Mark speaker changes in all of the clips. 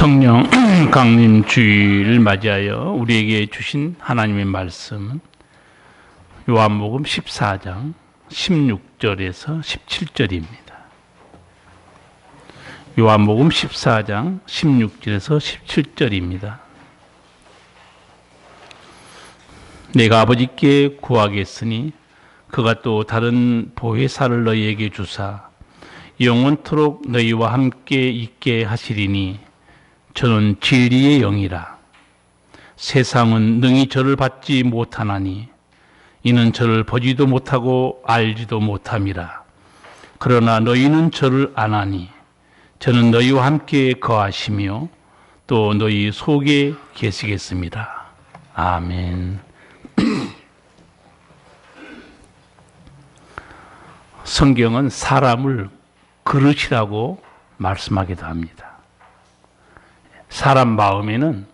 Speaker 1: 성령 강림 주일을 맞이하여 우리에게 주신 하나님의 말씀은 요한복음 14장 16절에서 17절입니다. 요한복음 14장 16절에서 17절입니다. 내가 아버지께 구하겠으니 그가 또 다른 보혜사를 너희에게 주사 영원토록 너희와 함께 있게 하시리니 저는 진리의 영이라. 세상은 능히 저를 받지 못하나니 이는 저를 보지도 못하고 알지도 못함이라. 그러나 너희는 저를 아나니 저는 너희와 함께 거하시며 또 너희 속에 계시겠습니다. 아멘. 성경은 사람을 그릇이라고 말씀하기도 합니다. 사람 마음에는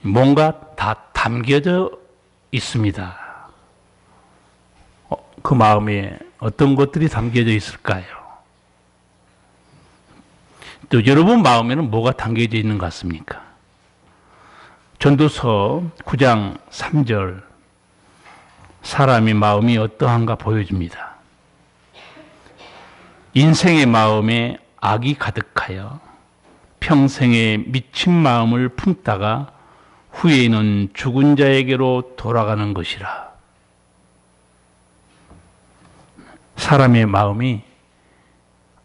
Speaker 1: 뭔가 다 담겨져 있습니다. 그 마음에 어떤 것들이 담겨져 있을까요? 또 여러분 마음에는 뭐가 담겨져 있는 것 같습니까? 전도서 9장 3절 사람의 마음이 어떠한가 보여줍니다. 인생의 마음에 악이 가득하여 평생에 미친 마음을 품다가 후에는 죽은 자에게로 돌아가는 것이라. 사람의 마음이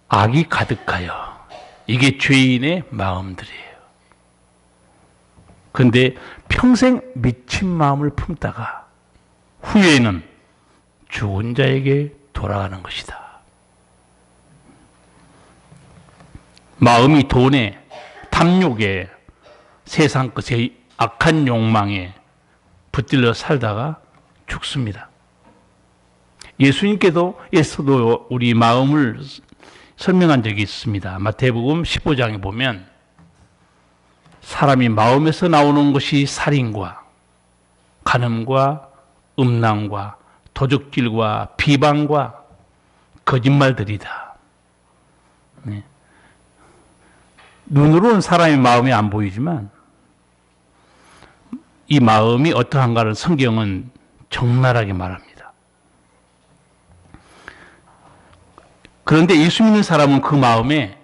Speaker 1: 악이 가득하여 이게 죄인의 마음들이에요. 그런데 평생 미친 마음을 품다가 후에는 죽은 자에게 돌아가는 것이다. 마음이 돈에, 탐욕에, 세상 것에, 악한 욕망에 붙들려 살다가 죽습니다. 예수님께서도 우리 마음을 설명한 적이 있습니다. 마태복음 15장에 보면 사람이 마음에서 나오는 것이 살인과 간음과 음란과 도적질과 비방과 거짓말들이다. 네. 눈으로는 사람의 마음이 안 보이지만 이 마음이 어떠한가를 성경은 적나라하게 말합니다. 그런데 예수 믿는 사람은 그 마음에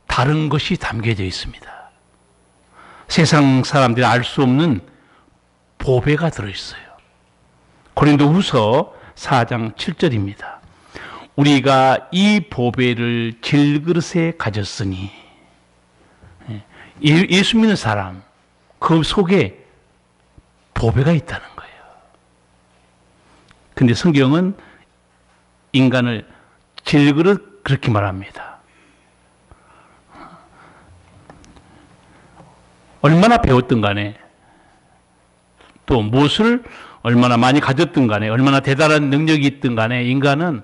Speaker 1: 다른 것이 담겨져 있습니다. 세상 사람들이 알 수 없는 보배가 들어있어요. 고린도후서 4장 7절입니다. 우리가 이 보배를 질그릇에 가졌으니 예수 믿는 사람 그 속에 보배가 있다는 거예요. 근데 성경은 인간을 질그릇 그렇게 말합니다. 얼마나 배웠든 간에 또 무엇을 얼마나 많이 가졌든 간에 얼마나 대단한 능력이 있든 간에 인간은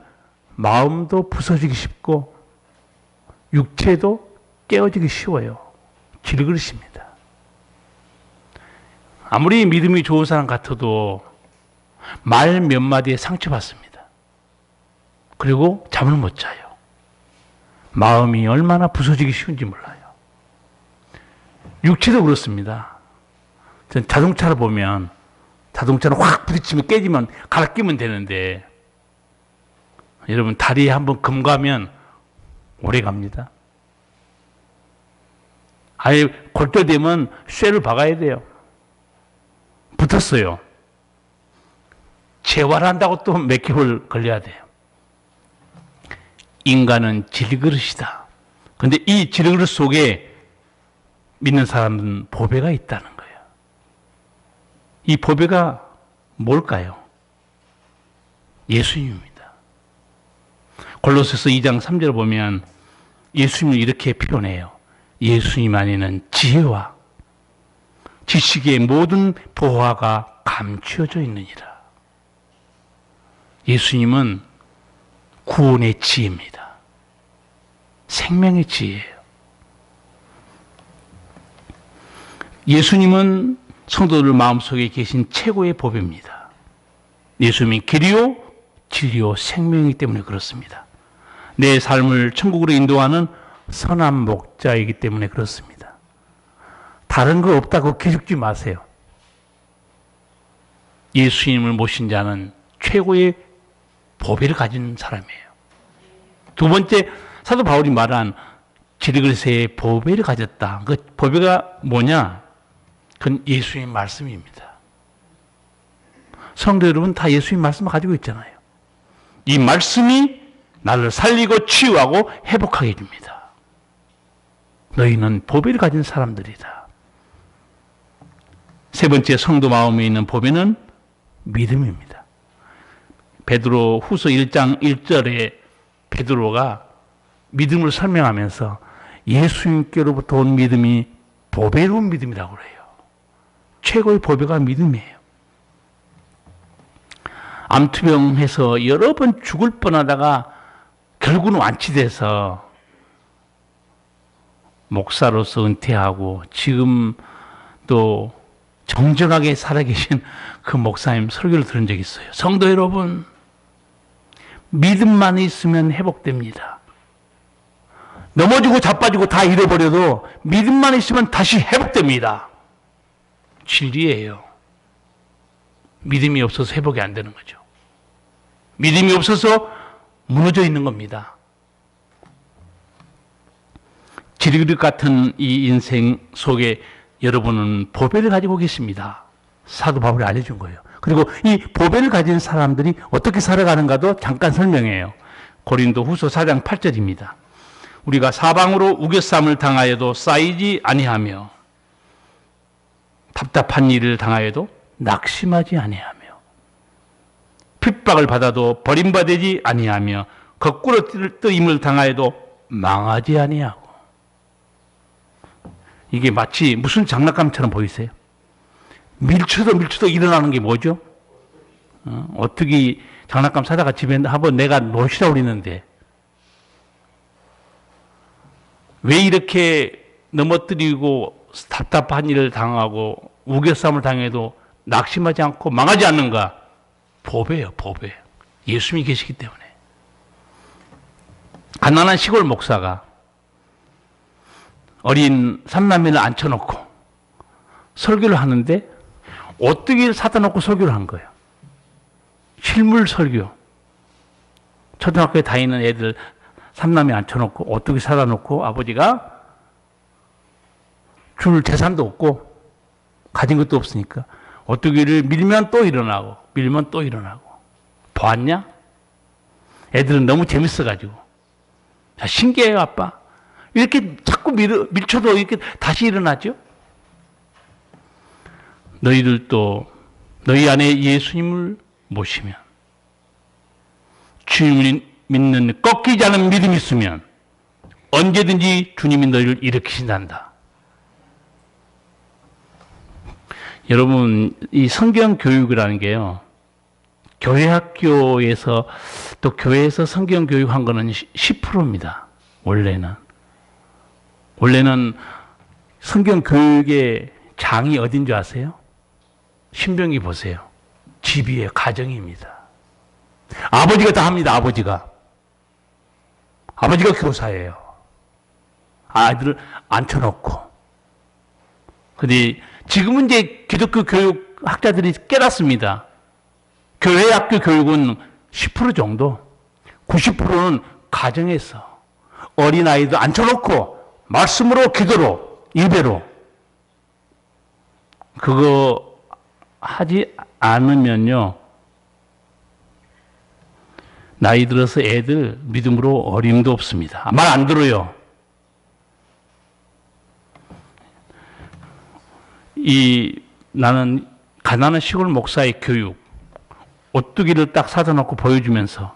Speaker 1: 마음도 부서지기 쉽고 육체도 깨어지기 쉬워요. 질그릇입니다. 아무리 믿음이 좋은 사람 같아도 말 몇 마디에 상처받습니다. 그리고 잠을 못 자요. 마음이 얼마나 부서지기 쉬운지 몰라요. 육체도 그렇습니다. 전 자동차를 보면 자동차는 확 부딪히면 깨지면 갈아 끼면 되는데 여러분 다리에 한번 금 가면 오래 갑니다. 아예 골절되면 쇠를 박아야 돼요. 붙었어요. 재활한다고 또 몇 개월 걸려야 돼요. 인간은 질그릇이다. 그런데 이 질그릇 속에 믿는 사람은 보배가 있다는 거예요. 이 보배가 뭘까요? 예수님입니다. 골로새서 2장 3절을 보면 예수님을 이렇게 표현해요. 예수님 안에는 지혜와 지식의 모든 보화가 감추어져 있느니라. 예수님은 구원의 지혜입니다. 생명의 지혜예요. 예수님은 성도들 마음속에 계신 최고의 보배입니다. 예수님이 길이요 진리요 생명이기 때문에 그렇습니다. 내 삶을 천국으로 인도하는 선한 목자이기 때문에 그렇습니다. 다른 거 없다고 기죽지 마세요. 예수님을 모신 자는 최고의 보배를 가진 사람이에요. 두 번째, 사도 바울이 말한 지리글세의 보배를 가졌다. 그 보배가 뭐냐? 그건 예수님 말씀입니다. 성도 여러분, 다 예수님 말씀을 가지고 있잖아요. 이 말씀이 나를 살리고 치유하고 회복하게 해줍니다. 너희는 보배를 가진 사람들이다. 세 번째, 성도 마음에 있는 보배는 믿음입니다. 베드로 후서 1장 1절에 베드로가 믿음을 설명하면서 예수님께로부터 온 믿음이 보배로운 믿음이라고 그래요. 최고의 보배가 믿음이에요. 암투병해서 여러 번 죽을 뻔하다가 결국은 완치돼서 목사로서 은퇴하고 지금 또 정정하게 살아계신 그 목사님 설교를 들은 적이 있어요. 성도 여러분, 믿음만 있으면 회복됩니다. 넘어지고 자빠지고 다 잃어버려도 믿음만 있으면 다시 회복됩니다. 진리예요. 믿음이 없어서 회복이 안 되는 거죠. 믿음이 없어서 무너져 있는 겁니다. 지리그릇 같은 이 인생 속에 여러분은 보배를 가지고 계십니다. 사도 바울이 알려준 거예요. 그리고 이 보배를 가진 사람들이 어떻게 살아가는가도 잠깐 설명해요. 고린도 후서 4장 8절입니다. 우리가 사방으로 우겨쌈을 당하여도 쌓이지 아니하며 답답한 일을 당하여도 낙심하지 아니하며 핍박을 받아도 버림받지 아니하며 거꾸로 뜨임을 당하여도 망하지 아니하고. 이게 마치 무슨 장난감처럼 보이세요? 밀쳐도 일어나는 게 뭐죠? 어떻게 장난감 사다가 집에 한번 내가 놓으시라고 그랬는데 왜 이렇게 넘어뜨리고 답답한 일을 당하고 우겨쌈을 당해도 낙심하지 않고 망하지 않는가? 보배예요, 보배. 예수님이 계시기 때문에. 가난한 시골 목사가 어린 삼남매를 앉혀놓고 설교를 하는데 오뚜기를 사다 놓고 설교를 한 거예요. 실물 설교. 초등학교에 다니는 애들 삼남매 앉혀놓고 오뚜기 사다 놓고 아버지가 줄 재산도 없고 가진 것도 없으니까 오뚜기를 밀면 또 일어나고 밀면 또 일어나고. 보았냐? 애들은 너무 재밌어가지고. 야, 신기해요, 아빠. 이렇게 자꾸 밀쳐도 이렇게 다시 일어나죠? 너희들도 너희 안에 예수님을 모시면, 주님을 믿는 꺾이지 않은 믿음이 있으면 언제든지 주님이 너희를 일으키신단다. 여러분, 이 성경 교육이라는 게요, 교회 학교에서 또 교회에서 성경 교육한 거는 10%입니다. 원래는 성경 교육의 장이 어딘 줄 아세요? 신명기 보세요. 집이에요. 가정입니다. 아버지가 다 합니다. 아버지가 교사예요. 아이들을 앉혀놓고. 근데 지금은 이제 기독교 교육 학자들이 깨닫습니다. 교회 학교 교육은 10% 정도, 90%는 가정에서 어린아이들 앉혀놓고 말씀으로, 기도로, 예배로. 그거 하지 않으면요, 나이 들어서 애들 믿음으로 어림도 없습니다. 말 안 들어요. 나는 가난한 시골 목사의 교육, 오뚜기를 딱 사다 놓고 보여주면서,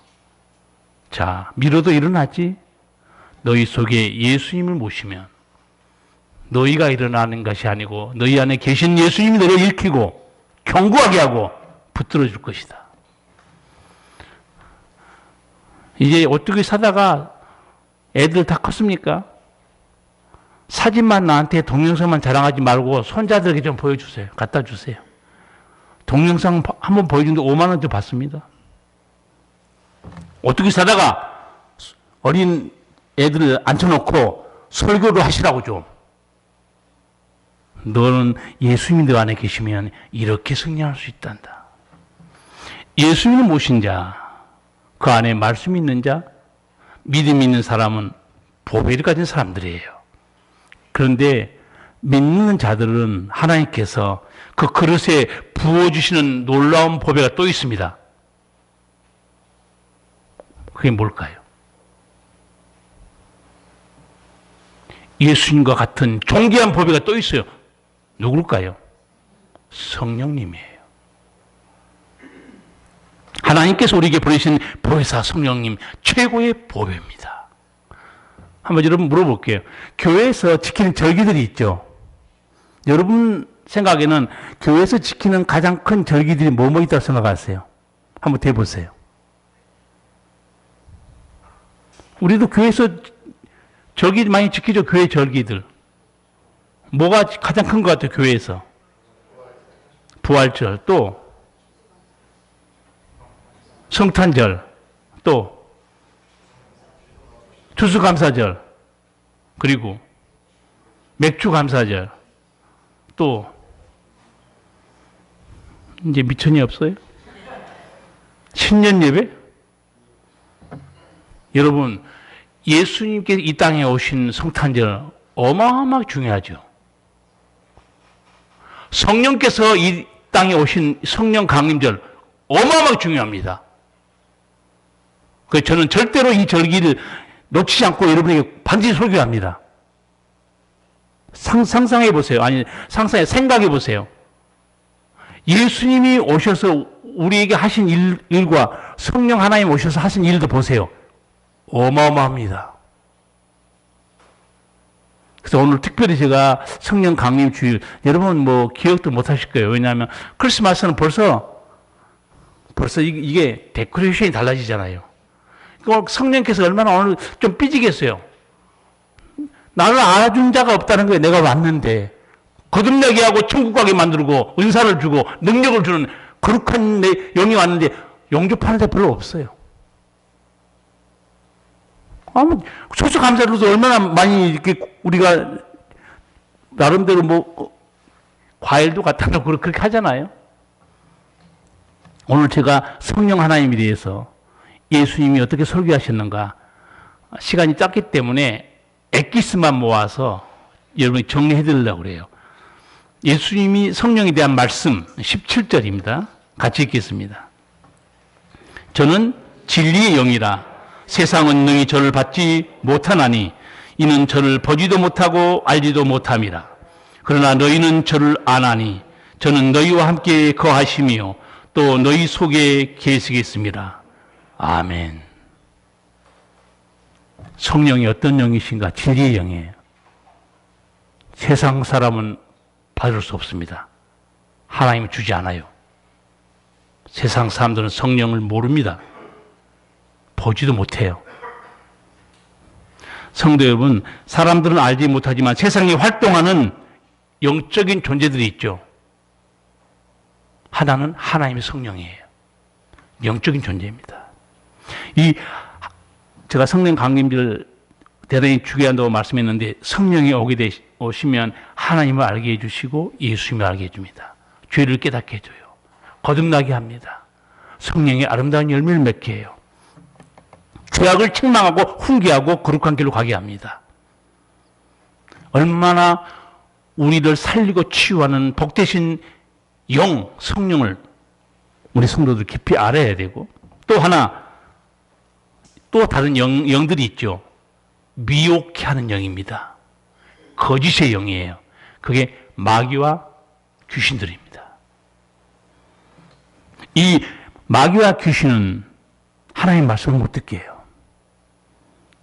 Speaker 1: 자, 밀어도 일어나지? 너희 속에 예수님을 모시면 너희가 일어나는 것이 아니고 너희 안에 계신 예수님이 너를 일으키고 견고하게 하고 붙들어 줄 것이다. 이제 오뚜기 사다가 애들 다 컸습니까? 사진만 나한테 동영상만 자랑하지 말고 손자들에게 좀 보여주세요. 갖다 주세요. 동영상 한번 보여주는데 5만 원도 받습니다. 오뚜기 사다가 어린 애들을 앉혀놓고 설교를 하시라고 좀. 너는 예수님이 너 안에 계시면 이렇게 승리할 수 있단다. 예수님을 모신 자, 그 안에 말씀이 있는 자, 믿음이 있는 사람은 보배를 가진 사람들이에요. 그런데 믿는 자들은 하나님께서 그 그릇에 부어주시는 놀라운 보배가 또 있습니다. 그게 뭘까요? 예수님과 같은 존귀한 보배가 또 있어요. 누굴까요? 성령님이에요. 하나님께서 우리에게 보내신 보혜사 성령님 최고의 보배입니다. 한번 여러분 물어볼게요. 교회에서 지키는 절기들이 있죠. 여러분 생각에는 교회에서 지키는 가장 큰 절기들이 뭐뭐 있다고 생각하세요? 한번 대보세요. 우리도 교회에서 절기 많이 지키죠. 교회 절기들. 뭐가 가장 큰 것 같아요? 교회에서. 부활절, 또 성탄절, 또 추수감사절, 그리고 맥주감사절, 또 이제 미천이 없어요? 신년예배? 여러분, 예수님께서 이 땅에 오신 성탄절 어마어마하게 중요하죠. 성령께서 이 땅에 오신 성령 강림절 어마어마하게 중요합니다. 그래서 저는 절대로 이 절기를 놓치지 않고 여러분에게 반드시 설교합니다. 상상해 보세요. 아니, 생각해 보세요. 예수님이 오셔서 우리에게 하신 일과 성령 하나님 오셔서 하신 일도 보세요. 어마어마합니다. 그래서 오늘 특별히 제가 성령 강림 주일, 여러분 뭐 기억도 못 하실 거예요. 왜냐하면 크리스마스는 벌써 이게 데코레이션이 달라지잖아요. 성령께서 얼마나 오늘 좀 삐지겠어요. 나를 알아준 자가 없다는 거예요. 내가 왔는데. 거듭나게 하고 천국 가게 만들고 은사를 주고 능력을 주는 거룩한 내 영이 왔는데 영접하는 자 별로 없어요. 추수감사로서 얼마나 많이 이렇게 우리가 나름대로 뭐 과일도 갖다 놓고 그렇게 하잖아요. 오늘 제가 성령 하나님에 대해서 예수님이 어떻게 설교하셨는가 시간이 짧기 때문에 엑기스만 모아서 여러분이 정리해 드리려고 그래요. 예수님이 성령에 대한 말씀 17절입니다. 같이 읽겠습니다. 저는 진리의 영이라 세상은 능히 저를 받지 못하나니 이는 저를 보지도 못하고 알지도 못함이라. 그러나 너희는 저를 아나니 저는 너희와 함께 거하시며 또 너희 속에 계시겠습니다. 아멘. 성령이 어떤 영이신가? 진리의 영이에요. 세상 사람은 받을 수 없습니다. 하나님은 주지 않아요. 세상 사람들은 성령을 모릅니다. 보지도 못해요. 성도 여러분, 사람들은 알지 못하지만 세상에 활동하는 영적인 존재들이 있죠. 하나는 하나님의 성령이에요. 영적인 존재입니다. 제가 성령 강림절 대단히 중요한다고 말씀했는데 성령이 오시면 하나님을 알게 해주시고 예수님을 알게 해줍니다. 죄를 깨닫게 해줘요. 거듭나게 합니다. 성령의 아름다운 열매를 맺게 해요. 죄악을 책망하고 훈계하고 거룩한 길로 가게 합니다. 얼마나 우리를 살리고 치유하는 복되신 영, 성령을 우리 성도들 깊이 알아야 되고 또 하나 또 다른 영들이 있죠. 미혹해 하는 영입니다. 거짓의 영이에요. 그게 마귀와 귀신들입니다. 이 마귀와 귀신은 하나님 말씀을 못 듣게 해요.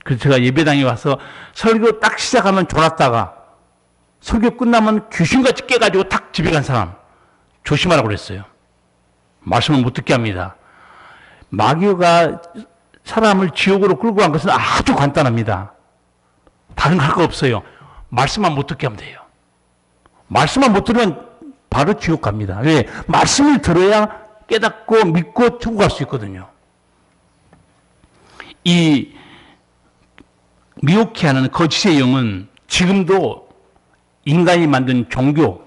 Speaker 1: 그래서 제가 예배당에 와서 설교 딱 시작하면 졸았다가 설교 끝나면 귀신같이 깨가지고 탁 집에 간 사람 조심하라고 그랬어요. 말씀을 못 듣게 합니다. 마귀가 사람을 지옥으로 끌고 간 것은 아주 간단합니다. 다른 거 할 거 없어요. 말씀만 못 듣게 하면 돼요. 말씀만 못 들으면 바로 지옥 갑니다. 왜? 말씀을 들어야 깨닫고 믿고 천국 갈 수 있거든요. 이 미혹해 하는 거짓의 영은 지금도 인간이 만든 종교,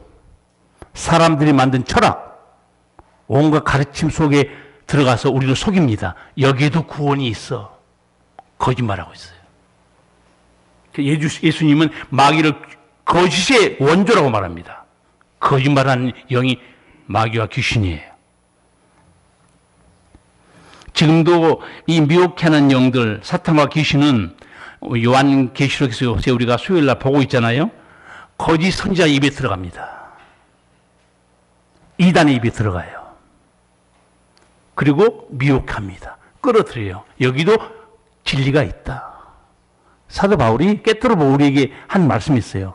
Speaker 1: 사람들이 만든 철학, 온갖 가르침 속에 들어가서 우리를 속입니다. 여기에도 구원이 있어. 거짓말하고 있어요. 예수님은 마귀를 거짓의 원조라고 말합니다. 거짓말하는 영이 마귀와 귀신이에요. 지금도 이 미혹하는 영들, 사탄과 귀신은 요한계시록에서 우리가 수요일날 보고 있잖아요. 거짓 선지자 입에 들어갑니다. 이단의 입에 들어가요. 그리고 미혹합니다. 끌어들여요. 여기도 진리가 있다. 사도 바울이 깨뜨려 우리에게 한 말씀이 있어요.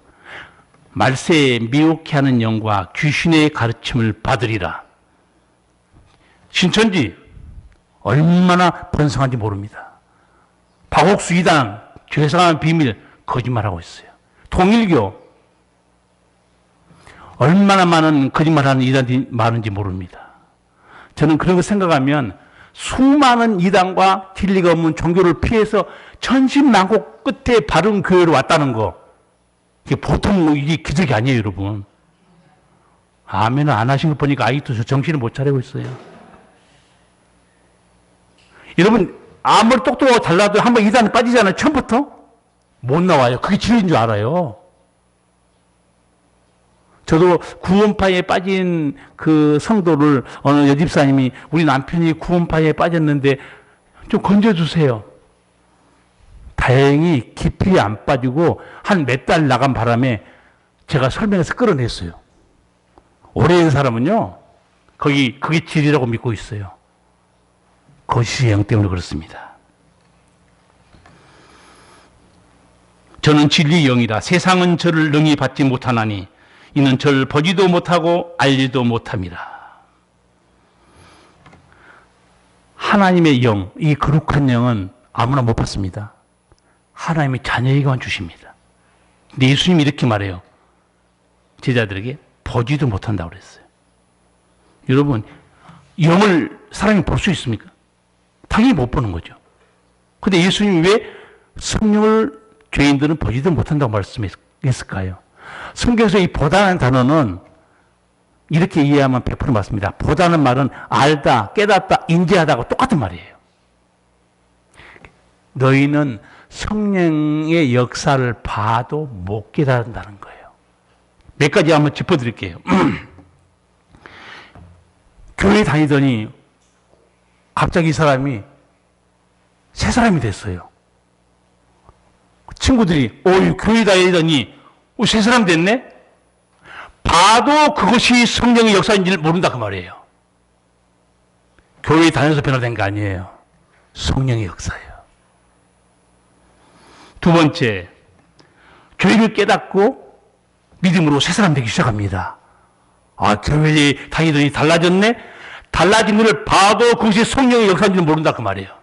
Speaker 1: 말세에 미혹해 하는 영과 귀신의 가르침을 받으리라. 신천지 얼마나 번성한지 모릅니다. 박옥수 이단, 죄상한 비밀 거짓말하고 있어요. 통일교 얼마나 많은 거짓말하는 이단이 많은지 모릅니다. 저는 그런 거 생각하면 수많은 이단과 진리가 없는 종교를 피해서 천신만고 끝에 바른 교회로 왔다는 거, 이게 보통 이게 기적이 아니에요, 여러분. 아멘을 안 하신 거 보니까 아직도 저 정신을 못 차리고 있어요. 여러분, 아무리 똑똑하고 달라도 한번 이단에 빠지잖아요. 처음부터 못 나와요. 그게 진리인 줄 알아요. 저도 구원파에 빠진 그 성도를 어느 여집사님이 우리 남편이 구원파에 빠졌는데 좀 건져주세요. 다행히 깊이 안 빠지고 한 몇 달 나간 바람에 제가 설명해서 끌어냈어요. 오래된 사람은요, 그게 진리라고 믿고 있어요. 거짓의 영 때문에 그렇습니다. 저는 진리의 영이라 세상은 저를 능히 받지 못하나니 이는 저를 보지도 못하고 알지도 못함이라. 하나님의 영, 이 거룩한 영은 아무나 못 받습니다. 하나님의 자녀에게만 주십니다. 근데 예수님이 이렇게 말해요. 제자들에게 보지도 못한다고 그랬어요. 여러분, 영을 사람이 볼 수 있습니까? 당연히 못 보는 거죠. 근데 예수님이 왜 성령을 죄인들은 보지도 못한다고 말씀했을까요? 성경에서 이 보다는 단어는 이렇게 이해하면 100% 맞습니다. 보다는 말은 알다, 깨닫다, 인지하다가 똑같은 말이에요. 너희는 성령의 역사를 봐도 못 깨닫는다는 거예요. 몇 가지 한번 짚어드릴게요. 교회 다니더니 갑자기 이 사람이 새 사람이 됐어요. 친구들이 교회 다니더니 새 사람 됐네? 봐도 그것이 성령의 역사인지를 모른다 그 말이에요. 교회 다녀서 변화된 거 아니에요. 성령의 역사예요. 두 번째, 교회를 깨닫고 믿음으로 새 사람 되기 시작합니다. 교회에 다니더니 달라졌네? 달라진 것을 봐도 그것이 성령의 역사인지를 모른다 그 말이에요.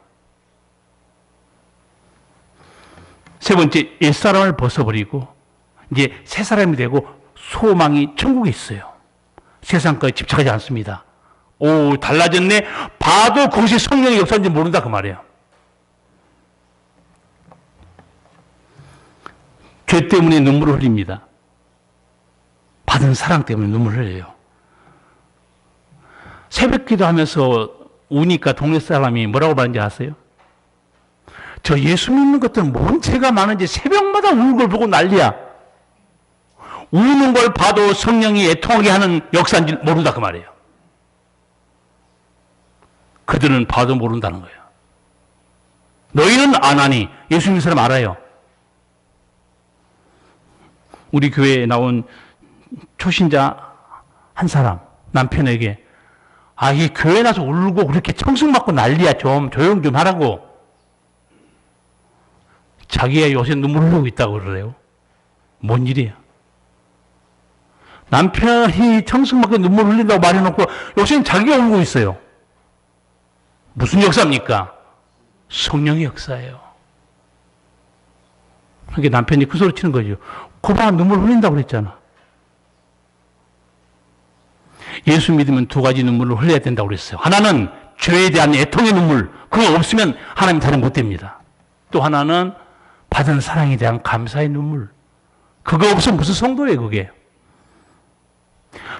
Speaker 1: 세 번째, 옛사람을 벗어버리고 이제 새 사람이 되고 소망이 천국에 있어요. 세상까지 집착하지 않습니다. 달라졌네? 봐도 그것이 성령의 역사인지 모른다 그 말이에요. 죄 때문에 눈물을 흘립니다. 받은 사랑 때문에 눈물을 흘려요. 새벽 기도하면서 우니까 동네 사람이 뭐라고 말하는지 아세요? 저 예수 믿는 것들은 뭔 죄가 많은지 새벽마다 우는 걸 보고 난리야. 우는 걸 봐도 성령이 애통하게 하는 역사인지 모른다 그 말이에요. 그들은 봐도 모른다는 거예요. 너희는 안 하니 예수 믿는 사람 알아요. 우리 교회에 나온 초신자 한 사람 남편에게 이 교회 나서 울고 그렇게 청승 맞고 난리야. 좀 조용 좀 하라고. 자기가 요새 눈물 흘리고 있다고 그러래요. 뭔 일이야? 남편이 청승 맞고 눈물 흘린다고 말해놓고 요새는 자기가 울고 있어요. 무슨 역사입니까? 성령의 역사예요. 그러니까 남편이 그 소리 치는 거죠. 거봐, 눈물 흘린다고 그랬잖아. 예수 믿으면 두 가지 눈물을 흘려야 된다고 그랬어요. 하나는 죄에 대한 애통의 눈물. 그거 없으면 하나님 다른 못 됩니다. 또 하나는 받은 사랑에 대한 감사의 눈물. 그거 없으면 무슨 성도예요, 그게.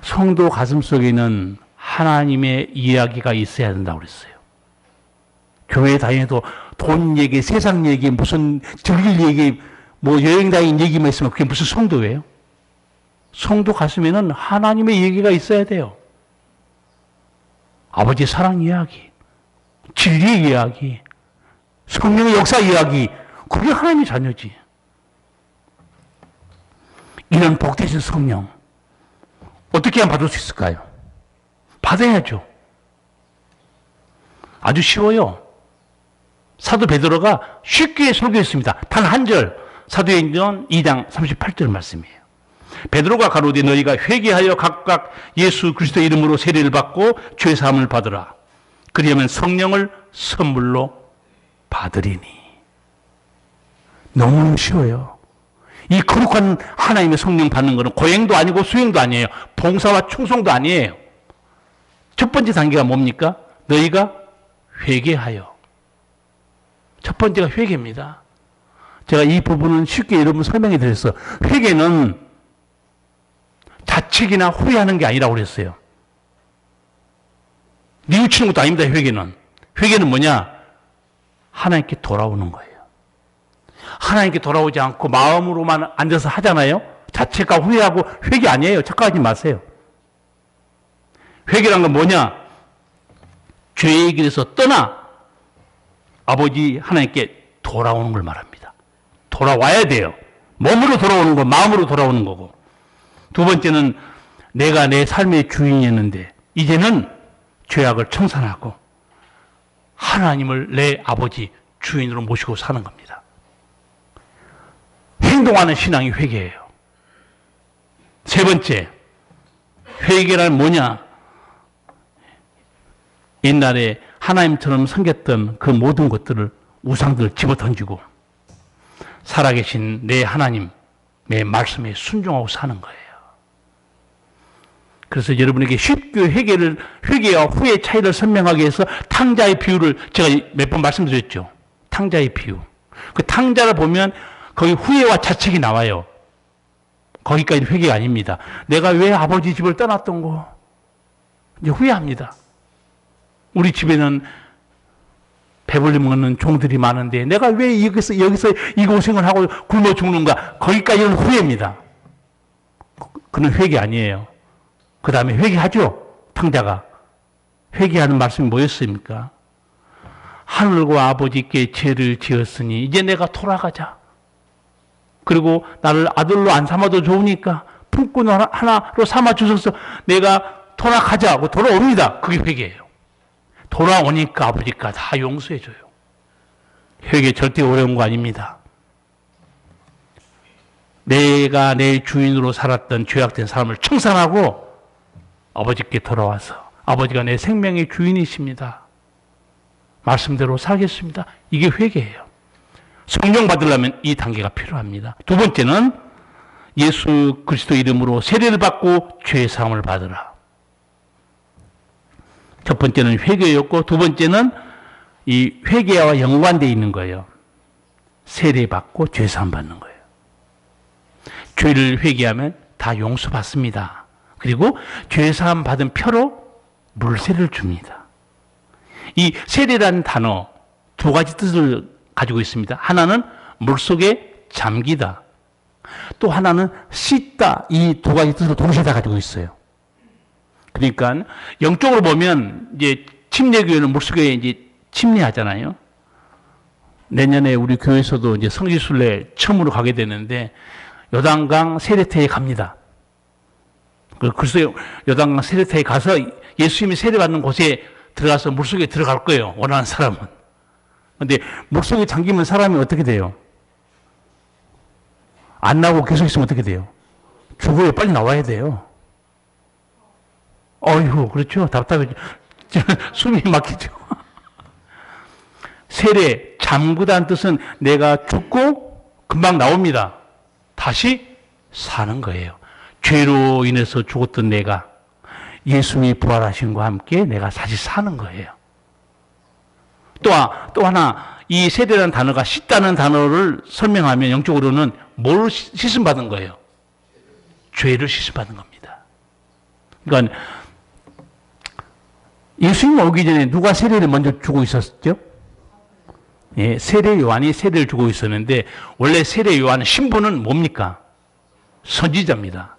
Speaker 1: 성도 가슴 속에는 하나님의 이야기가 있어야 된다고 그랬어요. 교회 다니도 돈 얘기, 세상 얘기, 무슨 즐길 얘기, 뭐 여행 다니는 얘기만 있으면 그게 무슨 성도예요? 성도 가슴에는 하나님의 얘기가 있어야 돼요. 아버지 사랑 이야기, 진리의 이야기, 성령의 역사 이야기, 그게 하나님의 자녀지. 이런 복되신 성령 어떻게 하면 받을 수 있을까요? 받아야죠. 아주 쉬워요. 사도 베드로가 쉽게 설교했습니다. 단 한 절, 사도행전 2장 38절 말씀이에요. 베드로가 가로되 너희가 회개하여 각각 예수 그리스도의 이름으로 세례를 받고 죄 사함을 받으라. 그리하면 성령을 선물로 받으리니. 너무 쉬워요. 이 거룩한 하나님의 성령 받는 것은 고행도 아니고 수행도 아니에요. 봉사와 충성도 아니에요. 첫 번째 단계가 뭡니까? 너희가 회개하여. 첫 번째가 회개입니다. 제가 이 부분은 쉽게 여러분 설명해 드렸어요. 회개는 자책이나 후회하는 게 아니라고 그랬어요. 뉘우치는 것도 아닙니다, 회개는. 회개는 뭐냐? 하나님께 돌아오는 거예요. 하나님께 돌아오지 않고 마음으로만 앉아서 하잖아요. 자책과 후회하고 회개 아니에요. 착각하지 마세요. 회개란 건 뭐냐? 죄의 길에서 떠나 아버지 하나님께 돌아오는 걸 말합니다. 돌아와야 돼요. 몸으로 돌아오는 거, 마음으로 돌아오는 거고. 두 번째는 내가 내 삶의 주인이었는데 이제는 죄악을 청산하고 하나님을 내 아버지 주인으로 모시고 사는 겁니다. 행동하는 신앙이 회개예요. 세 번째, 회개란 뭐냐? 옛날에 하나님처럼 섬겼던 그 모든 것들을, 우상들을 집어던지고 살아계신 내 하나님의 말씀에 순종하고 사는 거예요. 그래서 여러분에게 쉽게 회개와 후의 차이를 설명하기 위해서 탕자의 비유를 제가 몇 번 말씀드렸죠. 탕자의 비유. 그 탕자를 보면 거기 후회와 자책이 나와요. 거기까지 회개가 아닙니다. 내가 왜 아버지 집을 떠났던 거? 이제 후회합니다. 우리 집에는 배불리 먹는 종들이 많은데 내가 왜 여기서 이 고생을 하고 굶어 죽는가? 거기까지는 후회입니다. 그는 회개 아니에요. 그 다음에 회개하죠. 탕자가. 회개하는 말씀이 뭐였습니까? 하늘과 아버지께 죄를 지었으니 이제 내가 돌아가자. 그리고 나를 아들로 안 삼아도 좋으니까 품꾼 하나로 삼아 주셔서 내가 돌아가자 하고 돌아옵니다. 그게 회개예요. 돌아오니까 아버지가 다 용서해 줘요. 회개 절대 어려운 거 아닙니다. 내가 내 주인으로 살았던 죄악된 사람을 청산하고 아버지께 돌아와서 아버지가 내 생명의 주인이십니다. 말씀대로 살겠습니다. 이게 회개예요. 성령 받으려면 이 단계가 필요합니다. 두 번째는 예수 그리스도 이름으로 세례를 받고 죄 사함을 받으라. 첫 번째는 회개였고 두 번째는 이 회개와 연관되어 있는 거예요. 세례 받고 죄 사함 받는 거예요. 죄를 회개하면 다 용서받습니다. 그리고 죄 사함 받은 표로 물세를 줍니다. 이 세례라는 단어 두 가지 뜻을 가지고 있습니다. 하나는 물속에 잠기다. 또 하나는 씻다. 이 두 가지 뜻을 동시에 다 가지고 있어요. 그러니까 영적으로 보면 이제 침례교회는 물속에 이제 침례하잖아요. 내년에 우리 교회에서도 이제 성지순례 처음으로 가게 되는데 요단강 세례터에 갑니다. 그래서 요단강 세례터에 가서 예수님이 세례받는 곳에 들어가서 물속에 들어갈 거예요. 원하는 사람은. 근데 물속에 잠기면 사람이 어떻게 돼요? 안 나오고 계속 있으면 어떻게 돼요? 죽어요. 빨리 나와야 돼요. 어휴, 그렇죠. 답답해. 숨이 막히죠. 세례, 잠그다는 뜻은 내가 죽고 금방 나옵니다. 다시 사는 거예요. 죄로 인해서 죽었던 내가 예수님이 부활하신 것과 함께 내가 다시 사는 거예요. 또 하나, 이 세례라는 단어가 씻다는 단어를 설명하면 영적으로는 뭘 씻음 받은 거예요? 죄를 씻음 받은 겁니다. 그러니까 예수님 오기 전에 누가 세례를 먼저 주고 있었죠? 예, 세례 요한이 세례를 주고 있었는데 원래 세례 요한의 신분은 뭡니까? 선지자입니다.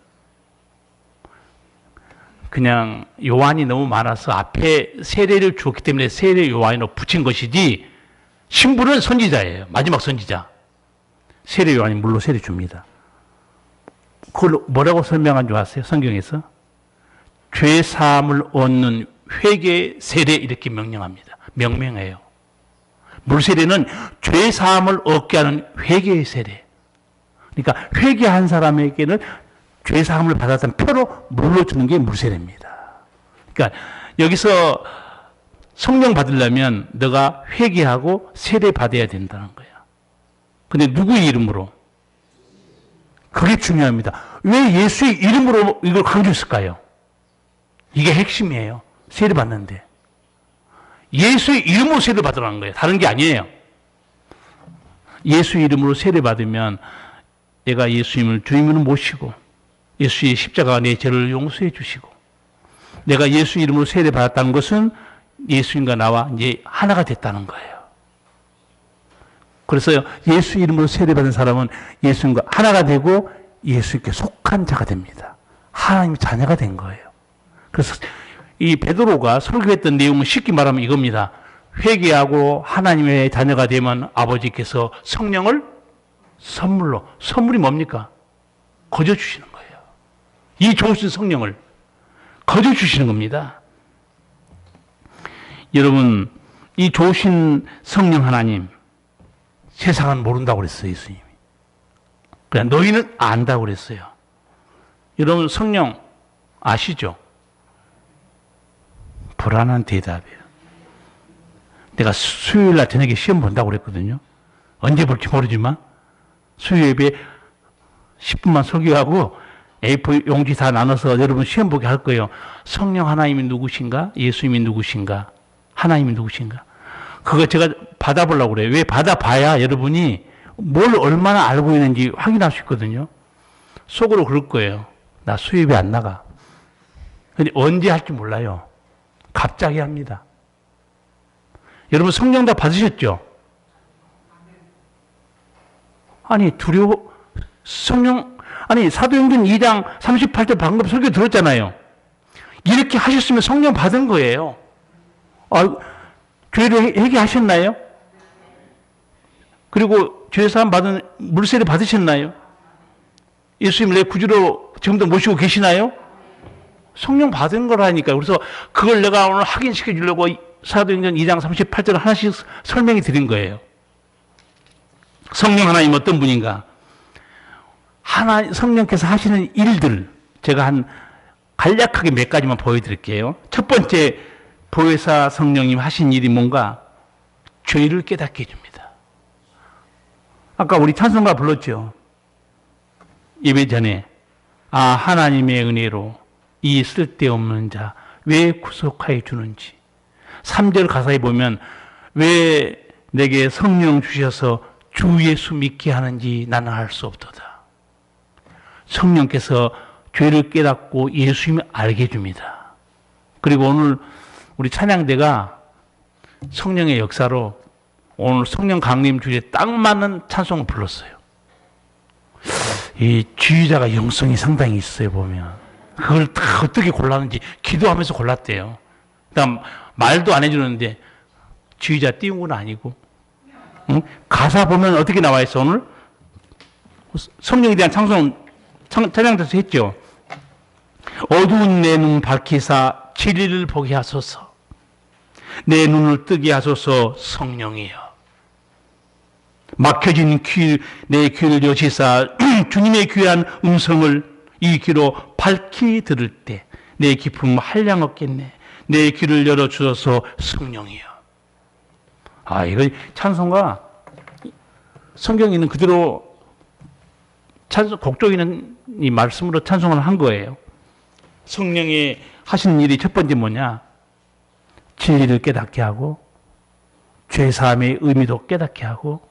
Speaker 1: 그냥 요한이 너무 많아서 앞에 세례를 주었기 때문에 세례 요한으로 붙인 것이지 신분은 선지자예요. 마지막 선지자. 세례 요한이 물로 세례 줍니다. 그걸 뭐라고 설명한 줄 아세요? 성경에서? 죄 사함을 얻는 회개 세례 이렇게 명령합니다. 명명해요. 물세례는 죄 사함을 얻게 하는 회개의 세례. 그러니까 회개한 사람에게는 죄 사함을 받았다는 표로 물로 주는 게 물세례입니다. 그러니까 여기서 성령 받으려면 너가 회개하고 세례 받아야 된다는 거야. 근데 누구의 이름으로? 그게 중요합니다. 왜 예수의 이름으로 이걸 강조했을까요? 이게 핵심이에요. 세례 받는데. 예수의 이름으로 세례 받으라는 거예요. 다른 게 아니에요. 예수 이름으로 세례 받으면 내가 예수님을 주님으로 모시고 예수의 십자가가 내 죄를 용서해 주시고 내가 예수 이름으로 세례 받았다는 것은 예수님과 나와 이제 하나가 됐다는 거예요. 그래서 예수 이름으로 세례 받은 사람은 예수님과 하나가 되고 예수님께 속한 자가 됩니다. 하나님의 자녀가 된 거예요. 그래서 이 베드로가 설교했던 내용은 쉽게 말하면 이겁니다. 회개하고 하나님의 자녀가 되면 아버지께서 성령을 선물로, 선물이 뭡니까? 거저 주시는 거예요. 이 좋으신 성령을 거저 주시는 겁니다. 여러분, 이 좋으신 성령 하나님, 세상은 모른다고 그랬어요, 예수님이. 그냥 너희는 안다고 그랬어요. 여러분, 성령 아시죠? 불안한 대답이에요. 내가 수요일 날 저녁에 시험 본다고 그랬거든요. 언제 볼지 모르지만 수요 예배 10분만 설교하고 A4 용지 다 나눠서 여러분 시험 보게 할 거예요. 성령 하나님이 누구신가? 예수님이 누구신가? 하나님이 누구신가? 그거 제가 받아보려고 그래요. 왜 받아봐야 여러분이 뭘 얼마나 알고 있는지 확인할 수 있거든요. 속으로 그럴 거예요. 나 수요 예배 안 나가. 근데 언제 할지 몰라요. 갑자기 합니다. 여러분 성령 다 받으셨죠? 아니 성령 사도행전 2장 38절 방금 설교 들었잖아요. 이렇게 하셨으면 성령 받은 거예요. 죄를 회개하셨나요? 그리고 죄사함 받은 물세례 받으셨나요? 예수님을 내 구주로 지금도 모시고 계시나요? 성령 받은 거라니까요. 그래서 그걸 내가 오늘 확인시켜 주려고 사도행전 2장 38절 하나씩 설명해 드린 거예요. 성령 하나님 어떤 분인가? 성령께서 하시는 일들 제가 간략하게 몇 가지만 보여드릴게요. 첫 번째 보혜사 성령님 하신 일이 뭔가? 죄를 깨닫게 해줍니다. 아까 우리 찬송가 불렀죠. 예배 전에 하나님의 은혜로 이 쓸데없는 자 왜 구속하여 주는지 3절 가사에 보면 왜 내게 성령 주셔서 주 예수 믿게 하는지 나는 알 수 없도다. 성령께서 죄를 깨닫고 예수님을 알게 해줍니다. 그리고 오늘 우리 찬양대가 성령의 역사로 오늘 성령 강림 주일에 딱 맞는 찬송을 불렀어요. 이 지휘자가 영성이 상당히 있어요, 보면. 그걸 다 어떻게 골랐는지 기도하면서 골랐대요. 그다음 말도 안 해주는데 지휘자 띄운 건 아니고. 응? 가사 보면 어떻게 나와 있어, 오늘? 성령에 대한 찬양에서 했죠. 어두운 내 눈 밝히사 진리를 보게 하소서. 내 눈을 뜨게 하소서 성령이여. 막혀진 내 귀를 여시사 주님의 귀한 음성을 이 귀로 밝히 들을 때 내 기쁨 한량 없겠네. 내 귀를 열어주셔서 성령이여. 이거 찬송가 성경에 있는 그대로 곡조에 있는 이 말씀으로 찬송을 한 거예요. 성령이 하시는 일이 첫 번째 뭐냐? 진리를 깨닫게 하고 죄사함의 의미도 깨닫게 하고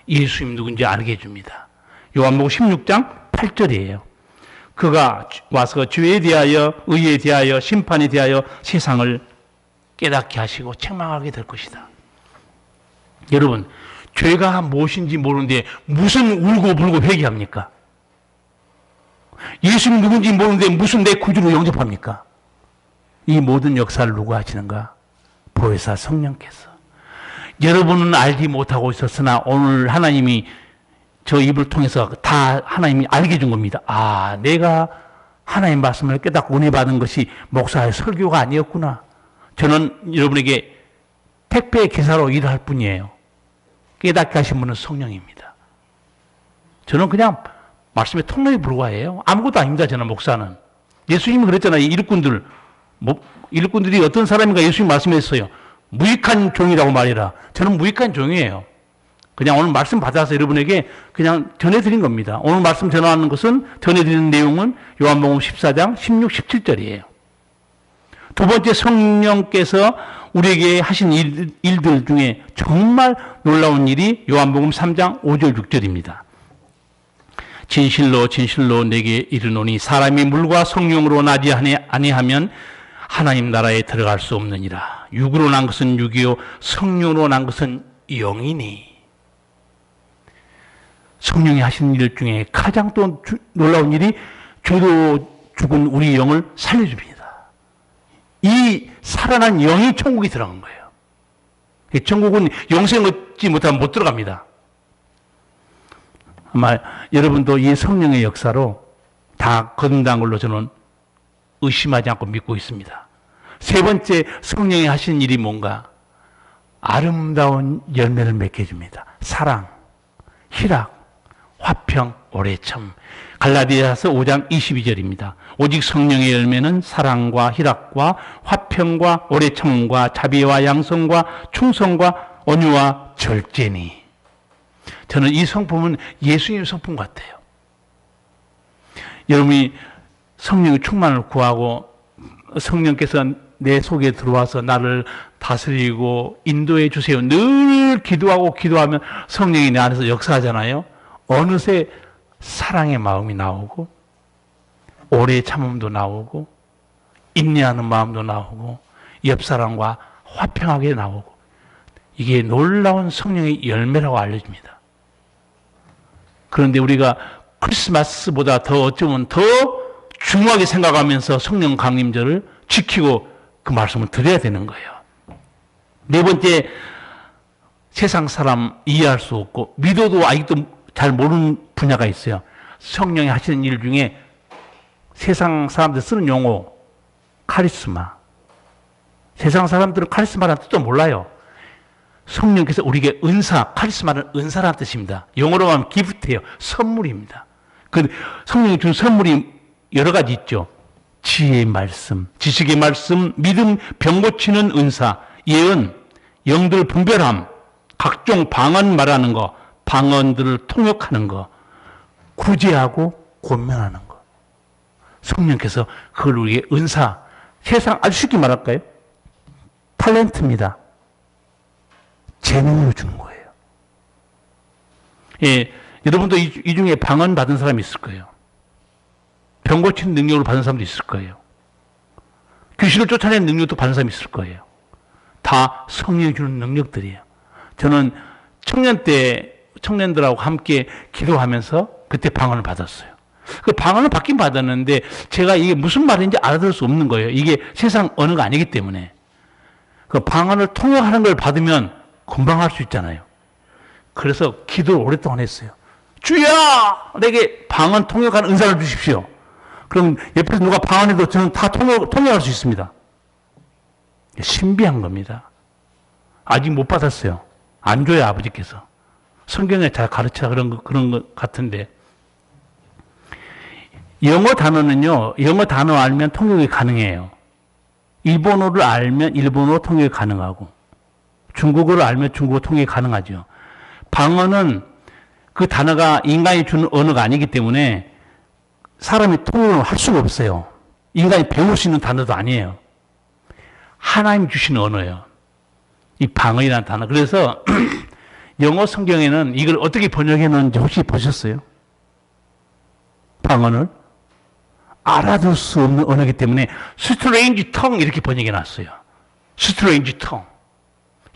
Speaker 1: 예수님 누군지 알게 해줍니다. 요한복음 16장 8절이에요. 그가 와서 죄에 대하여, 의에 대하여, 심판에 대하여 세상을 깨닫게 하시고 책망하게 될 것이다. 여러분, 죄가 무엇인지 모르는데 무슨 울고불고 회개합니까? 예수님 누군지 모르는데 무슨 내 구주로 영접합니까? 이 모든 역사를 누가 하시는가? 보혜사 성령께서. 여러분은 알지 못하고 있었으나 오늘 하나님이 저 입을 통해서 다 하나님이 알게 해준 겁니다. 아, 내가 하나님 말씀을 깨닫고 은혜 받은 것이 목사의 설교가 아니었구나. 저는 여러분에게 택배 기사로 일할 뿐이에요. 깨닫게 하신 분은 성령입니다. 저는 그냥 말씀의 통로에 불과해요. 아무것도 아닙니다. 저는 목사는. 예수님이 그랬잖아요. 일꾼들이 어떤 사람인가 예수님 말씀했어요. 무익한 종이라고 말해라. 저는 무익한 종이에요. 그냥 오늘 말씀 받아서 여러분에게 그냥 전해드린 겁니다. 오늘 말씀 전하는 것은, 전해드리는 내용은 요한복음 14장 16, 17절이에요. 두 번째, 성령께서 우리에게 하신 일들 중에 정말 놀라운 일이 요한복음 3장 5절 6절입니다. 진실로 진실로 내게 이르노니 사람이 물과 성령으로 나지 아니하면 하나님 나라에 들어갈 수 없느니라. 육으로 난 것은 육이요 성령으로 난 것은 영이니. 성령이 하시는 일 중에 가장 또 놀라운 일이 죄로 죽은 우리 영을 살려줍니다. 이 살아난 영이 천국에 들어간 거예요. 천국은 영생 얻지 못하면 못 들어갑니다. 아마 여러분도 이 성령의 역사로 다 거듭난 걸로 저는 의심하지 않고 믿고 있습니다. 세 번째, 성령이 하신 일이 뭔가? 아름다운 열매를 맺게 해줍니다. 사랑, 희락, 화평, 오래참. 갈라디아서 5장 22절입니다. 오직 성령의 열매는 사랑과 희락과 화평과 오래참과 자비와 양성과 충성과 온유와 절제니. 저는 이 성품은 예수님 성품 같아요. 여러분이 성령의 충만을 구하고 성령께서 내 속에 들어와서 나를 다스리고 인도해 주세요. 늘 기도하면 성령이 내 안에서 역사하잖아요. 어느새 사랑의 마음이 나오고 오래 참음도 나오고 인내하는 마음도 나오고 옆사람과 화평하게 나오고, 이게 놀라운 성령의 열매라고 알려집니다. 그런데 우리가 크리스마스보다 더 어쩌면 더 중요하게 생각하면서 성령 강림절을 지키고 그 말씀을 드려야 되는 거예요. 네 번째, 세상 사람 이해할 수 없고 믿어도 아직도 잘 모르는 분야가 있어요. 성령이 하시는 일 중에 세상 사람들 쓰는 용어, 카리스마. 세상 사람들은 카리스마라는 뜻도 몰라요. 성령께서 우리에게 은사, 카리스마는 은사라는 뜻입니다. 영어로 하면 기프트예요. 선물입니다. 그 성령이 준 선물이 여러 가지 있죠. 지혜의 말씀, 지식의 말씀, 믿음, 병 고치는 은사, 예언, 영들 분별함, 각종 방언 말하는 거, 방언들을 통역하는 거, 구제하고 권면하는 거. 성령께서 그걸 우리에게 은사, 세상 아주 쉽게 말할까요? 탤런트입니다. 재능으로 주는 거예요. 예, 여러분도 이 중에 방언 받은 사람이 있을 거예요. 병 고치는 능력을 받은 사람도 있을 거예요. 귀신을 쫓아내는 능력도 받은 사람이 있을 거예요. 다 성령이 주는 능력들이에요. 저는 청년 때 청년들하고 함께 기도하면서 그때 방언을 받았어요. 그 방언을 받긴 받았는데 제가 이게 무슨 말인지 알아들을 수 없는 거예요. 이게 세상 언어가 아니기 때문에. 그 방언을 통역하는 걸 받으면 금방 할 수 있잖아요. 그래서 기도를 오랫동안 했어요. 주여! 내게 방언 통역하는 은사를 주십시오. 그럼 옆에서 누가 방언해도 저는 다 통역할 수 있습니다. 신비한 겁니다. 아직 못 받았어요. 안 줘요, 아버지께서. 성경에 잘 가르쳐 그런 것 같은데. 영어 단어는요, 영어 단어 알면 통역이 가능해요. 일본어를 알면 일본어 통역이 가능하고, 중국어를 알면 중국어 통역이 가능하죠. 방언은 그 단어가 인간이 주는 언어가 아니기 때문에 사람이 통역을 할 수가 없어요. 인간이 배울 수 있는 단어도 아니에요. 하나님 주시는 언어예요. 이 방언이라는 단어. 그래서 영어 성경에는 이걸 어떻게 번역해 놓은지 혹시 보셨어요? 방언을 알아들 수 없는 언어이기 때문에 스트레인지 텅 이렇게 번역해 놨어요. 스트레인지 텅.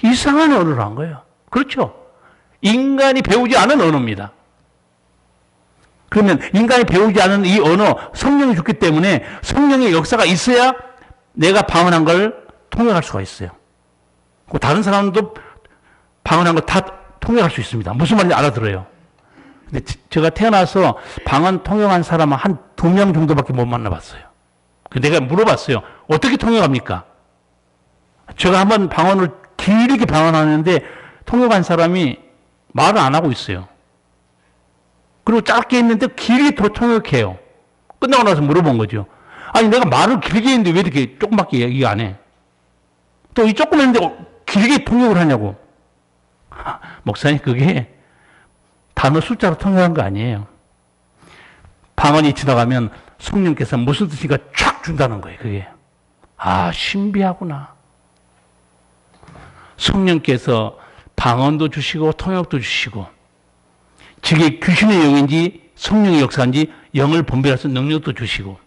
Speaker 1: 이상한 언어를 한 거예요. 그렇죠? 인간이 배우지 않은 언어입니다. 그러면 인간이 배우지 않은 이 언어, 성령이 줬기 때문에 성령의 역사가 있어야 내가 방언한 걸 통역할 수가 있어요. 다른 사람도 방언한 거 다 통역할 수 있습니다. 무슨 말인지 알아들어요. 근데 제가 태어나서 방언 통역한 사람은 한 2명 정도밖에 못 만나봤어요. 내가 물어봤어요. 어떻게 통역합니까? 제가 한번 방언을 길게 방언하는데 통역한 사람이 말을 안 하고 있어요. 그리고 짧게 했는데 길게 더 통역해요. 끝나고 나서 물어본 거죠. 아니 내가 말을 길게 했는데 왜 이렇게 조금밖에 얘기 안 해? 또 이 조금 했는데 길게 통역을 하냐고. 목사님 그게 단어 숫자로 통역한 거 아니에요. 방언이 지나가면 성령께서 무슨 뜻인가 쫙 준다는 거예요. 그게. 아 신비하구나. 성령께서 방언도 주시고 통역도 주시고 저게 귀신의 영인지 성령의 역사인지 영을 분별할 수 있는 능력도 주시고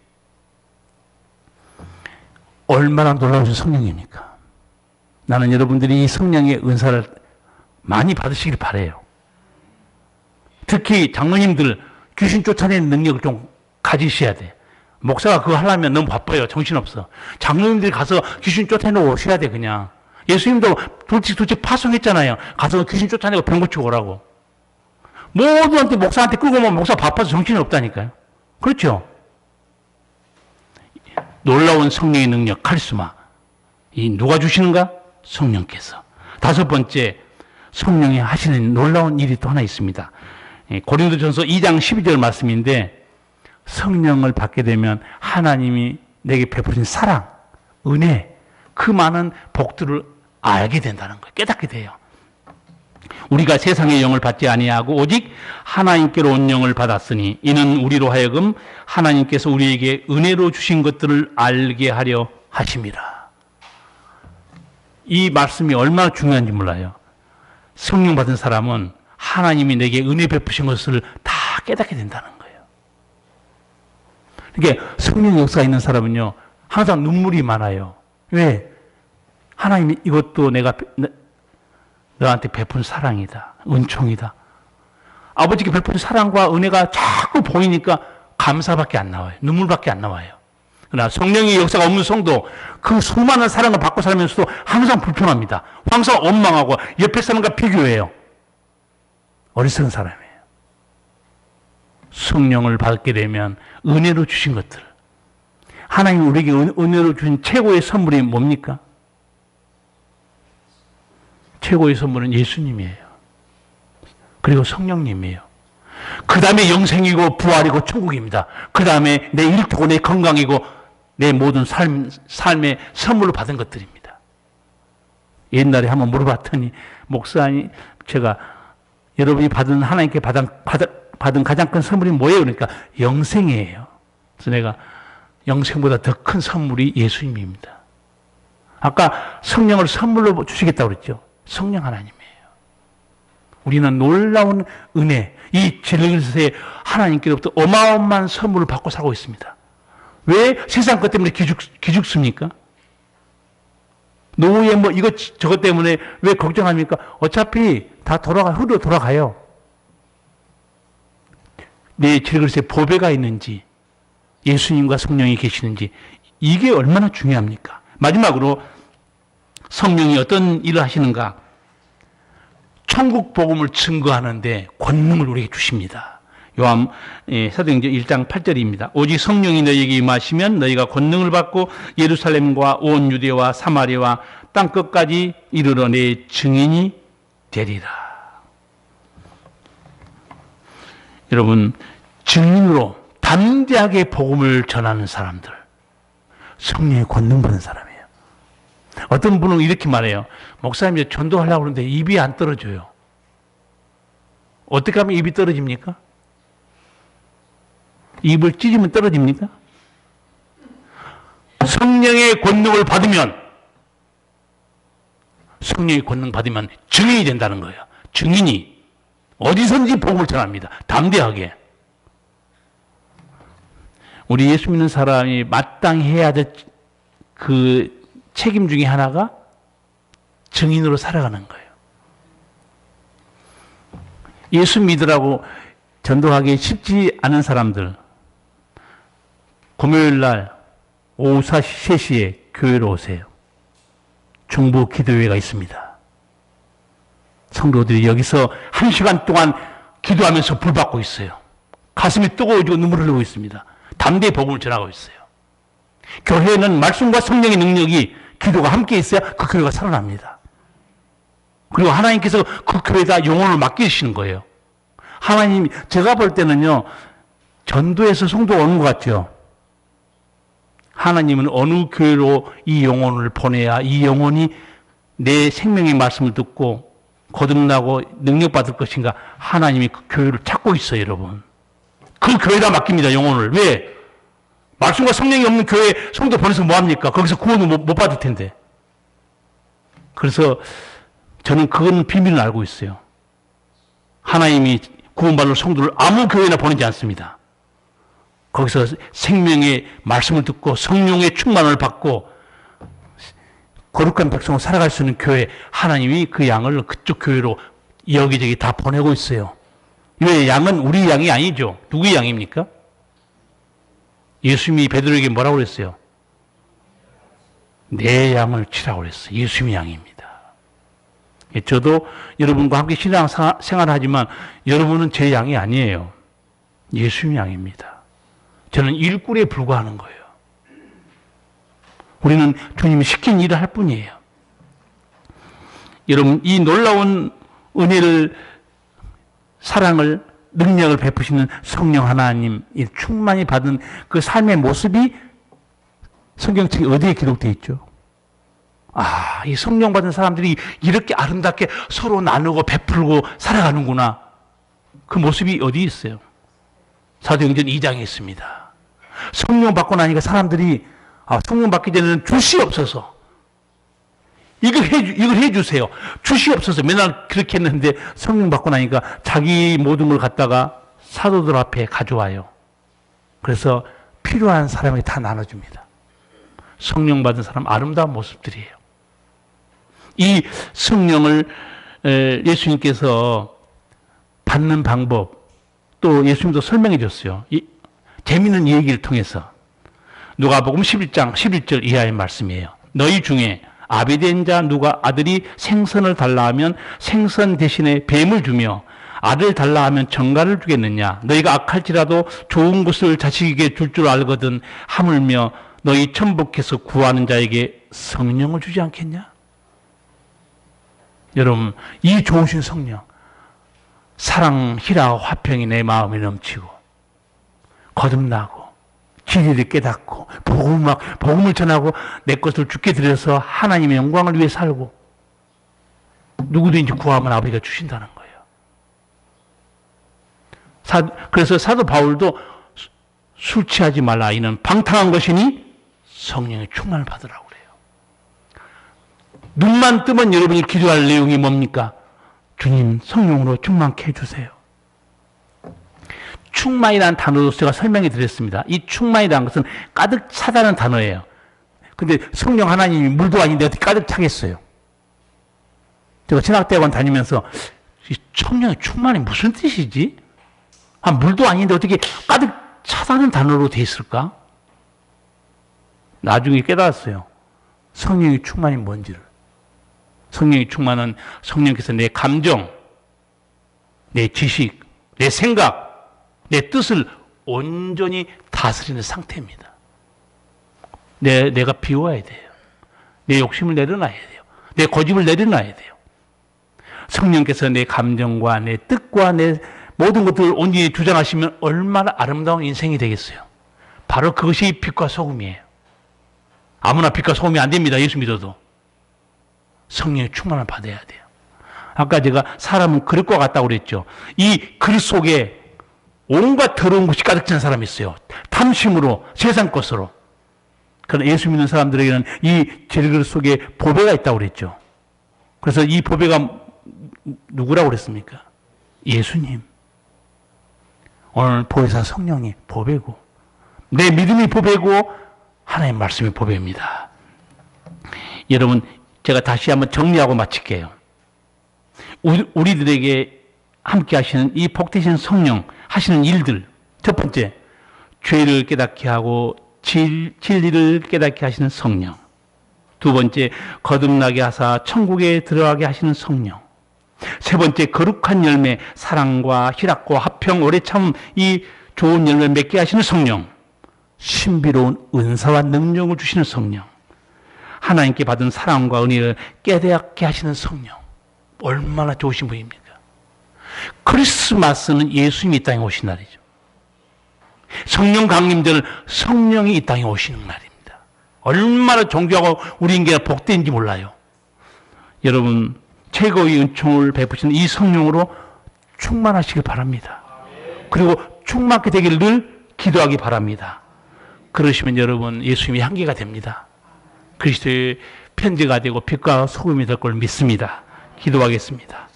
Speaker 1: 얼마나 놀라우신 성령입니까? 나는 여러분들이 이 성령의 은사를 많이 받으시길 바라요. 특히 장로님들 귀신 쫓아내는 능력을 좀 가지셔야 돼. 목사가 그거 하려면 너무 바빠요. 정신없어. 장로님들이 가서 귀신 쫓아내고 오셔야 돼 그냥. 예수님도 둘씩 파송했잖아요. 가서 귀신 쫓아내고 병 고치고 오라고. 모두한테 목사한테 끌고 오면 목사 바빠서 정신이 없다니까요. 그렇죠? 놀라운 성령의 능력, 카리스마. 이 누가 주시는가? 성령께서. 5번째, 성령이 하시는 놀라운 일이 또 하나 있습니다. 고린도전서 2장 12절 말씀인데 성령을 받게 되면 하나님이 내게 베푸신 사랑, 은혜, 그 많은 복들을 알게 된다는 거예요. 깨닫게 돼요. 우리가 세상의 영을 받지 아니하고 오직 하나님께로 온 영을 받았으니 이는 우리로 하여금 하나님께서 우리에게 은혜로 주신 것들을 알게 하려 하심이라. 이 말씀이 얼마나 중요한지 몰라요. 성령 받은 사람은 하나님이 내게 은혜 베푸신 것을 다 깨닫게 된다는 거예요. 그러니까 성령 역사가 있는 사람은요 항상 눈물이 많아요. 왜? 하나님이 이것도 내가 너한테 베푼 사랑이다. 은총이다. 아버지께 베푼 사랑과 은혜가 자꾸 보이니까 감사밖에 안 나와요. 눈물밖에 안 나와요. 그러나 성령의 역사가 없는 성도 그 수많은 사랑을 받고 살면서도 항상 불편합니다. 항상 원망하고 옆에 사람과 비교해요. 어리석은 사람이에요. 성령을 받게 되면 은혜로 주신 것들. 하나님이 우리에게 은혜로 주신 최고의 선물이 뭡니까? 최고의 선물은 예수님이에요. 그리고 성령님이에요. 그 다음에 영생이고 부활이고 천국입니다. 그 다음에 내 일터고 내 건강이고 내 모든 삶의 선물로 받은 것들입니다. 옛날에 한번 물어봤더니 목사님 제가 여러분이 받은 하나님께 받은 가장 큰 선물이 뭐예요? 그러니까 영생이에요. 그래서 내가 영생보다 더 큰 선물이 예수님입니다. 아까 성령을 선물로 주시겠다고 그랬죠. 성령 하나님이에요. 우리는 놀라운 은혜, 이 진리에서의 하나님께로부터 어마어마한 선물을 받고 살고 있습니다. 왜 세상 것 때문에 기죽습니까? 노후에 뭐 이것 저것 때문에 왜 걱정합니까? 어차피 다 흐르러 돌아가요. 내 질그릇에 보배가 있는지 예수님과 성령이 계시는지 이게 얼마나 중요합니까? 마지막으로 성령이 어떤 일을 하시는가? 천국 복음을 증거하는데 권능을 우리에게 주십니다. 요한 사도행전 1장 8절입니다. 오직 성령이 너희에게 임하시면 너희가 권능을 받고 예루살렘과 온 유대와 사마리아와 땅 끝까지 이르러 내 증인이 되리라. 여러분, 증인으로 담대하게 복음을 전하는 사람들, 성령의 권능 받는 사람이에요. 어떤 분은 이렇게 말해요. 목사님 이제 전도하려고 하는데 입이 안 떨어져요. 어떻게 하면 입이 떨어집니까? 입을 찢으면 떨어집니까? 성령의 권능을 받으면 증인이 된다는 거예요. 증인이 어디선지 복음을 전합니다. 담대하게. 우리 예수 믿는 사람이 마땅히 해야 될 그 책임 중에 하나가 증인으로 살아가는 거예요. 예수 믿으라고 전도하기 쉽지 않은 사람들, 금요일 날 오후 3시에 교회로 오세요. 중부 기도회가 있습니다. 성도들이 여기서 1시간 동안 기도하면서 불받고 있어요. 가슴이 뜨거워지고 눈물을 흘리고 있습니다. 담대히 복음을 전하고 있어요. 교회는 말씀과 성령의 능력이 기도가 함께 있어야 그 교회가 살아납니다. 그리고 하나님께서 그 교회에다 영혼을 맡기시는 거예요. 하나님, 제가 볼 때는요, 전도에서 성도가 오는 것 같죠. 하나님은 어느 교회로 이 영혼을 보내야 이 영혼이 내 생명의 말씀을 듣고 거듭나고 능력받을 것인가. 하나님이 그 교회를 찾고 있어요, 여러분. 그 교회에다 맡깁니다, 영혼을. 왜? 말씀과 성령이 없는 교회 성도 보내서 뭐합니까? 거기서 구원을 못 받을 텐데. 그래서 저는 그건 비밀을 알고 있어요. 하나님이 구원받을 성도를 아무 교회나 보내지 않습니다. 거기서 생명의 말씀을 듣고 성령의 충만을 받고 거룩한 백성으로 살아갈 수 있는 교회, 하나님이 그 양을 그쪽 교회로 여기저기 다 보내고 있어요. 왜? 양은 우리 양이 아니죠. 누구의 양입니까? 예수님이 베드로에게 뭐라고 그랬어요? 내 양을 치라고 그랬어요. 예수님의 양입니다. 저도 여러분과 함께 신앙 생활을 하지만 여러분은 제 양이 아니에요. 예수님의 양입니다. 저는 일꾼에 불과하는 거예요. 우리는 주님이 시킨 일을 할 뿐이에요. 여러분, 이 놀라운 은혜를, 사랑을, 능력을 베푸시는 성령 하나님, 충만히 받은 그 삶의 모습이 성경책에 어디에 기록되어 있죠? 아, 이 성령 받은 사람들이 이렇게 아름답게 서로 나누고 베풀고 살아가는구나. 그 모습이 어디 있어요? 사도행전 2장에 있습니다. 성령 받고 나니까 사람들이 성령 받기 전에는 주시옵소서. 이걸 해주세요. 주시옵소서. 맨날 그렇게 했는데 성령 받고 나니까 자기 모든 걸 갖다가 사도들 앞에 가져와요. 그래서 필요한 사람에게 다 나눠줍니다. 성령 받은 사람 아름다운 모습들이에요. 이 성령을 예수님께서 받는 방법, 또 예수님도 설명해 줬어요. 재미있는 얘기를 통해서. 누가복음 11장 11절 이하의 말씀이에요. 너희 중에 아비된 자 누가 아들이 생선을 달라 하면 생선 대신에 뱀을 주며 아들 달라 하면 정갈을 주겠느냐. 너희가 악할지라도 좋은 것을 자식에게 줄 줄 알거든 하물며 너희 천복해서 구하는 자에게 성령을 주지 않겠냐? 여러분, 이 좋으신 성령, 사랑, 희락, 화평이 내 마음에 넘치고 거듭나고 진리를 깨닫고 복음을 전하고 내 것을 주께 드려서 하나님의 영광을 위해 살고 누구든지 구하면 아버지가 주신다는 거예요. 그래서 사도 바울도 술 취하지 말라. 이는 방탕한 것이니 성령의 충만을 받으라고 그래요. 눈만 뜨면 여러분이 기도할 내용이 뭡니까? 주님, 성령으로 충만케 해주세요. 충만이라는 단어도 제가 설명해 드렸습니다. 이 충만이라는 것은 가득 차다는 단어예요. 근데 성령 하나님이 물도 아닌데 어떻게 가득 차겠어요? 제가 신학대학원 다니면서 이 성령의 충만이 무슨 뜻이지? 물도 아닌데 어떻게 가득 차다는 단어로 돼 있을까? 나중에 깨달았어요. 성령의 충만이 뭔지를. 성령의 충만은 성령께서 내 감정, 내 지식, 내 생각, 내 뜻을 온전히 다스리는 상태입니다. 내가 비워야 돼요. 내 욕심을 내려놔야 돼요. 내 고집을 내려놔야 돼요. 성령께서 내 감정과 내 뜻과 내 모든 것들을 온전히 주장하시면 얼마나 아름다운 인생이 되겠어요. 바로 그것이 빛과 소금이에요. 아무나 빛과 소금이 안 됩니다. 예수 믿어도. 성령의 충만을 받아야 돼요. 아까 제가 사람은 그릇과 같다고 그랬죠. 이 그릇 속에 온갖 더러운 것이 가득 찬 사람이 있어요. 탐심으로, 세상 것으로. 그러나 예수 믿는 사람들에게는 이 재그릇 속에 보배가 있다고 그랬죠. 그래서 이 보배가 누구라고 그랬습니까? 예수님. 오늘 보혜사 성령이 보배고 내 믿음이 보배고 하나님 말씀이 보배입니다. 여러분, 제가 다시 한번 정리하고 마칠게요. 우리들에게 함께 하시는 이 복되신 성령 하시는 일들, 첫 번째, 죄를 깨닫게 하고 진리를 깨닫게 하시는 성령. 두 번째, 거듭나게 하사 천국에 들어가게 하시는 성령. 세 번째, 거룩한 열매, 사랑과 희락과 화평, 오래 참음, 이 좋은 열매 맺게 하시는 성령. 신비로운 은사와 능력을 주시는 성령. 하나님께 받은 사랑과 은혜를 깨닫게 하시는 성령. 얼마나 좋으신 분입니까? 크리스마스는 예수님이 이 땅에 오신 날이죠. 성령 강림절, 성령이 이 땅에 오시는 날입니다. 얼마나 존귀하고 우리 인간이 복된지 몰라요. 여러분, 최고의 은총을 베푸시는 이 성령으로 충만하시길 바랍니다. 그리고 충만하게 되기를 늘 기도하기 바랍니다. 그러시면 여러분, 예수님이 향기가 됩니다. 그리스도의 편지가 되고 빛과 소금이 될 걸 믿습니다. 기도하겠습니다.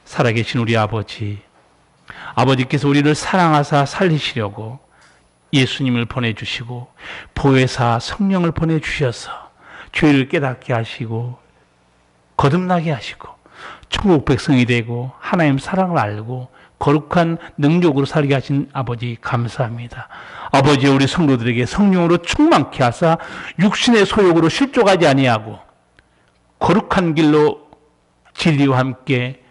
Speaker 1: 살아계신 우리 아버지, 아버지께서 우리를 사랑하사 살리시려고 예수님을 보내주시고 보혜사 성령을 보내주셔서 죄를 깨닫게 하시고 거듭나게 하시고 천국 백성이 되고 하나님 사랑을 알고 거룩한 능력으로 살게 하신 아버지 감사합니다. 아버지, 우리 성도들에게 성령으로 충만케 하사 육신의 소욕으로 실족하지 아니하고 거룩한 길로 진리와 함께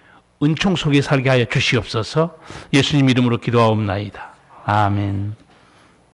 Speaker 1: 은총 속에 살게 하여 주시옵소서. 예수님 이름으로 기도하옵나이다. 아멘.